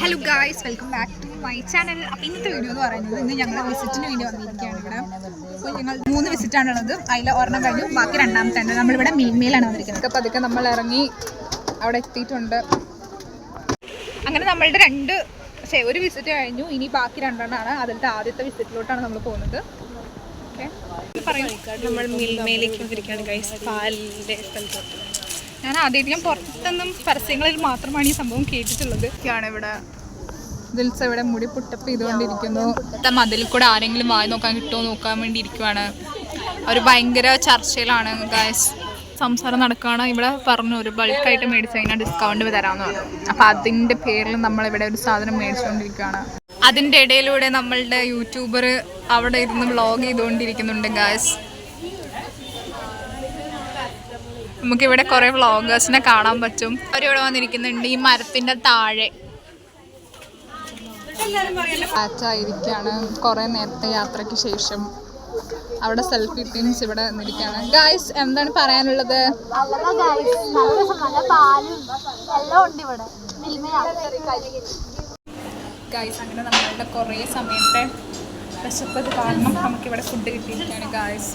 Hello guys, welcome back to my channel. അപ്പോൾ ഇന്നത്തെ video എന്ന് പറയുന്നത് ഇന്ന് ഞങ്ങൾ വിസിറ്റിന് വേണ്ടി വന്നിരിക്കുകയാണ് ഇവിടെ. അപ്പോൾ ഞങ്ങൾ 3 വിസിറ്റാണുള്ളത്. അതിൽ ഒരെണ്ണം കഴിഞ്ഞു, ബാക്കി രണ്ടാമത്തെ ഉണ്ട്. നമ്മളിവിടെ മിൽമയിലാണ് വന്നിരിക്കുന്നത്. അപ്പോൾ അതൊക്കെ നമ്മൾ ഇറങ്ങി അവിടെ എത്തിയിട്ടുണ്ട്. അങ്ങനെ നമ്മളുടെ ഒരു വിസിറ്റ് കഴിഞ്ഞു. ഇനി ബാക്കി രണ്ടെണ്ണമാണ്. അതിലത്തെ ആദ്യത്തെ വിസിറ്റിലോട്ടാണ് നമ്മൾ പോകുന്നത്. നമ്മൾ മിൽമയിലേക്ക് വന്നിരിക്കുകയാണ് ഗൈസ്, പാലിൻ്റെ സ്ഥലത്തോട്ട്. ഞാൻ ആദ്യമായിട്ട് പുറത്തൊന്നും പരസ്യങ്ങളിൽ മാത്രമാണ് ഈ സംഭവം കേട്ടിട്ടുള്ളത്. ഇവിടെ ദിൽസ ഇവിടെ മുടി പുട്ടപ്പ് ചെയ്തുകൊണ്ടിരിക്കുന്നു. മതിൽ കൂടെ ആരെങ്കിലും വായി നോക്കാൻ കിട്ടുമോ നോക്കാൻ വേണ്ടി ഇരിക്കുവാണ്. അവർ ഭയങ്കര ചർച്ചയിലാണ് ഗൈസ്. സംസാരം നടക്കുകയാണ്. ഇവിടെ പറഞ്ഞു ഒരു ബൾക്കായിട്ട് മേടിച്ച് കഴിഞ്ഞാൽ ഡിസ്കൗണ്ട് തരാമെന്ന് പറഞ്ഞു. അപ്പം അതിൻ്റെ പേരിൽ നമ്മളിവിടെ ഒരു സാധനം മേടിച്ചുകൊണ്ടിരിക്കുകയാണ്. അതിൻ്റെ ഇടയിലൂടെ നമ്മളുടെ യൂട്യൂബർ അവിടെ ഇരുന്ന് വ്ളോഗ് ചെയ്തുകൊണ്ടിരിക്കുന്നുണ്ട് ഗൈസ്. നമുക്കിവിടെ കുറേ വ്ളോഗേഴ്സിനെ കാണാൻ പറ്റും. അവരിവിടെ വന്നിരിക്കുന്നുണ്ട് ഈ മരത്തിൻ്റെ താഴെ. ആയിരിക്കുകയാണ് കുറേ നേരത്തെ യാത്രയ്ക്ക് ശേഷം. അവിടെ സെൽഫി ടീംസ് ഇവിടെ വന്നിരിക്കുകയാണ്. ഗായ്സ്, എന്താണ് പറയാനുള്ളത്? ഗായ്സ്, അങ്ങനെ നമ്മളുടെ കുറേ സമയത്തെ വിശപ്പത് കാരണം നമുക്കിവിടെ ഫുഡ് കിട്ടിയിരിക്കുകയാണ് ഗായ്സ്.